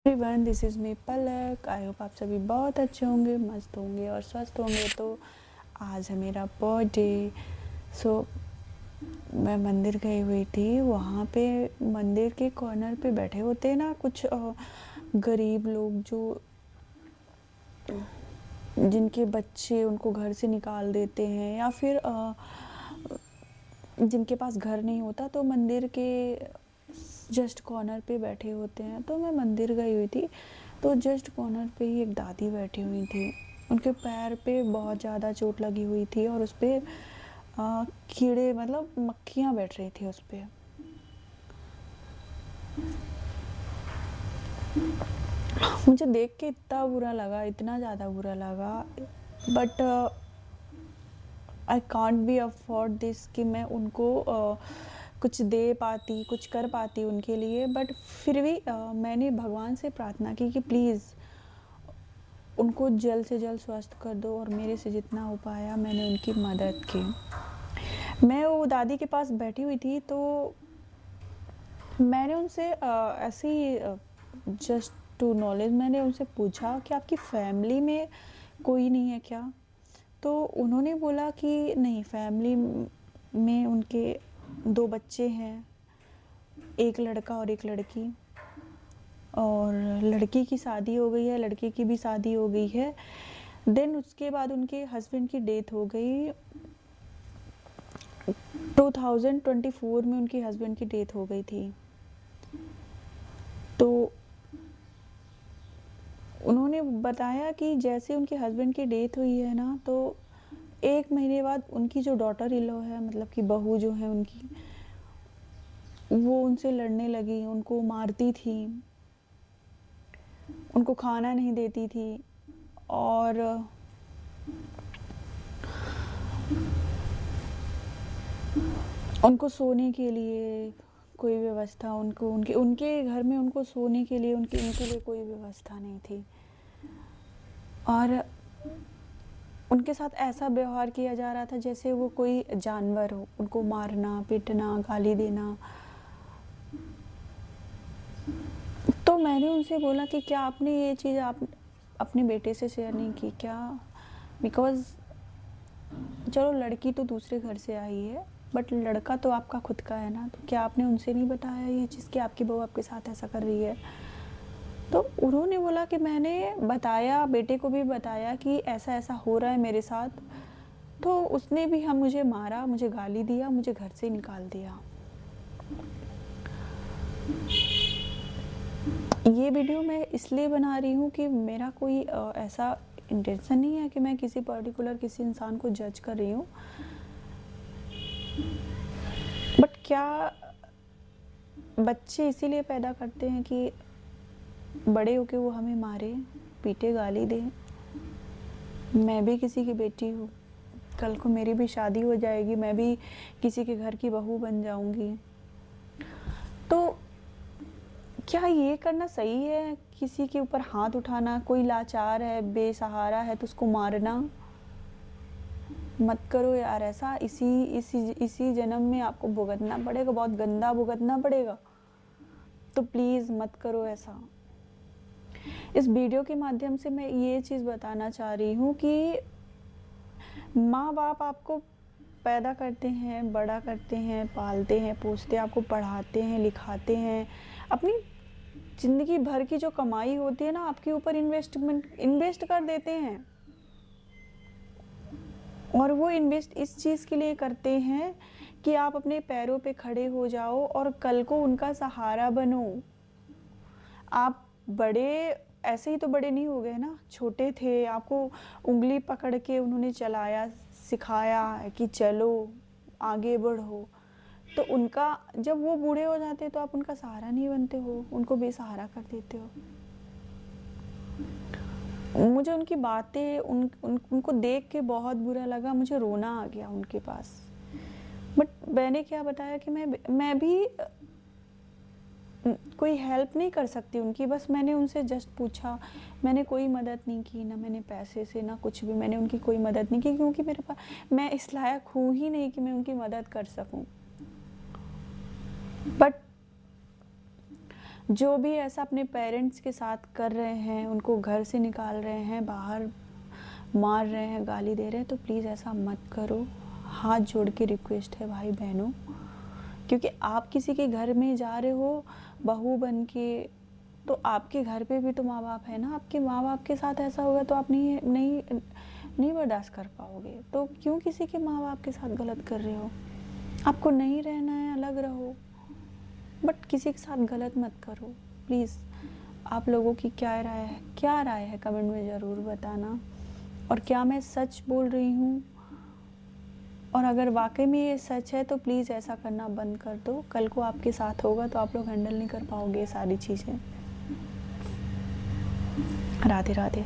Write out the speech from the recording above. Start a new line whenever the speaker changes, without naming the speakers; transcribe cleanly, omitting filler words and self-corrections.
Everyone, this is me Palak. I hope आप सभी बहुत अच्छे होंगे, मस्त होंगे और स्वस्थ होंगे। तो आज है मेरा बर्थडे। सो मैं मंदिर गई हुई थी। वहाँ पे मंदिर के कॉर्नर पे बैठे होते हैं ना कुछ गरीब लोग, जो जिनके बच्चे उनको घर से निकाल देते हैं, या फिर जिनके पास घर नहीं होता, तो मंदिर के जस्ट कॉर्नर पे बैठे होते हैं। तो मैं मंदिर गई हुई थी, तो जस्ट कॉर्नर पे ही एक दादी बैठी हुई थी। उनके पैर पे बहुत ज़्यादा चोट लगी हुई थी और उस पर कीड़े, मतलब मक्खियाँ बैठ रही थी उस पर। मुझे देख के इतना बुरा लगा, इतना ज़्यादा बुरा लगा। But I can't be afford this कि मैं उनको कुछ दे पाती, कुछ कर पाती उनके लिए। बट फिर भी मैंने भगवान से प्रार्थना की कि प्लीज़ उनको जल्द से जल्द स्वस्थ कर दो, और मेरे से जितना हो पाया मैंने उनकी मदद की। मैं वो दादी के पास बैठी हुई थी, तो मैंने उनसे ऐसे ही जस्ट टू नॉलेज मैंने उनसे पूछा कि आपकी फैमिली में कोई नहीं है क्या? तो उन्होंने बोला कि नहीं, फैमिली में उनके 2 बच्चे हैं, एक लड़का और एक लड़की। और लड़की की शादी हो गई है, लड़के की भी शादी हो गई है। देन उसके बाद उनके हस्बैंड की डेथ हो गई। 2024 में उनके हस्बैंड की डेथ हो गई थी। तो उन्होंने बताया कि जैसे उनके हस्बैंड की डेथ हुई है ना, तो 1 महीने बाद उनकी जो डॉटर इन लॉ है, मतलब कि बहू जो है उनकी, वो उनसे लड़ने लगी, उनको मारती थी, उनको खाना नहीं देती थी, और उनको सोने के लिए कोई व्यवस्था, उनको उनके उनके घर में उनको सोने के लिए उनके उनके लिए कोई व्यवस्था नहीं थी। और उनके साथ ऐसा व्यवहार किया जा रहा था जैसे वो कोई जानवर हो, उनको मारना, पीटना, गाली देना। तो मैंने उनसे बोला कि क्या आपने ये चीज़ आप अपने बेटे से शेयर नहीं की क्या? बिकॉज़ चलो, लड़की तो दूसरे घर से आई है, बट लड़का तो आपका खुद का है ना। तो क्या आपने उनसे नहीं बताया ये चीज़ कि आपकी बहू आपके साथ ऐसा कर रही है? तो उन्होंने बोला कि मैंने बताया, बेटे को भी बताया कि ऐसा ऐसा हो रहा है मेरे साथ। तो उसने भी मुझे मारा, मुझे गाली दिया, मुझे घर से निकाल दिया। ये वीडियो मैं इसलिए बना रही हूँ कि मेरा कोई ऐसा इंटेंशन नहीं है कि मैं किसी पर्टिकुलर किसी इंसान को जज कर रही हूँ। बट क्या बच्चे इसीलिए पैदा करते हैं कि बड़े होके वो हमें मारे, पीटे, गाली दें? मैं भी किसी की बेटी हूँ, कल को मेरी भी शादी हो जाएगी, मैं भी किसी के घर की बहू बन जाऊंगी। तो क्या ये करना सही है? किसी के ऊपर हाथ उठाना, कोई लाचार है, बेसहारा है, तो उसको मारना? मत करो यार ऐसा। इसी जन्म में आपको भुगतना पड़ेगा, बहुत गंदा भुगतना पड़ेगा। तो प्लीज़ मत करो ऐसा। इस वीडियो के माध्यम से मैं ये चीज़ बताना चाह रही हूँ कि माँ बाप आपको पैदा करते हैं, बड़ा करते हैं, पालते हैं, पोसते हैं, आपको पढ़ाते हैं, लिखाते हैं, अपनी ज़िंदगी भर की जो कमाई होती है ना, आपके ऊपर इन्वेस्ट कर देते हैं। और वो इन्वेस्ट इस चीज़ के लिए करते हैं कि आप अपने पैरों पे खड़े हो जाओ और कल को उनका सहारा बनो। आप बड़े ऐसे ही तो बड़े नहीं हो गए ना, छोटे थे, आपको उंगली पकड़ के उन्होंने चलाया, सिखाया कि चलो आगे बढ़ो। तो उनका जब वो बूढ़े हो जाते तो आप उनका सहारा नहीं बनते हो, उनको बेसहारा कर देते हो। मुझे उनकी बातें उनको देख के बहुत बुरा लगा, मुझे रोना आ गया उनके पास। बट मैंने क्या बताया कि मैं भी कोई हेल्प नहीं कर सकती उनकी। बस मैंने उनसे जस्ट पूछा, मैंने कोई मदद नहीं की, ना मैंने पैसे से ना कुछ भी, मैंने उनकी कोई मदद नहीं की, क्योंकि मेरे पास, मैं इस लायक हूँ ही नहीं कि मैं उनकी मदद कर सकूँ। बट जो भी ऐसा अपने पेरेंट्स के साथ कर रहे हैं, उनको घर से निकाल रहे हैं, बाहर मार रहे हैं, गाली दे रहे हैं, तो प्लीज़ ऐसा मत करो। हाथ जोड़ के रिक्वेस्ट है भाई बहनों, क्योंकि आप किसी के घर में जा रहे हो बहू बन के, तो आपके घर पे भी तो माँ बाप है ना। आपके माँ बाप के साथ ऐसा होगा तो आप नहीं बर्दाश्त कर पाओगे। तो क्यों किसी के माँ बाप के साथ गलत कर रहे हो? आपको नहीं रहना है, अलग रहो, बट किसी के साथ गलत मत करो प्लीज़। आप लोगों की क्या राय है कमेंट में ज़रूर बताना। और क्या मैं सच बोल रही हूँ? और अगर वाकई में ये सच है तो प्लीज़ ऐसा करना बंद कर दो। कल को आपके साथ होगा तो आप लोग हैंडल नहीं कर पाओगे ये सारी चीज़ें। राधे राधे।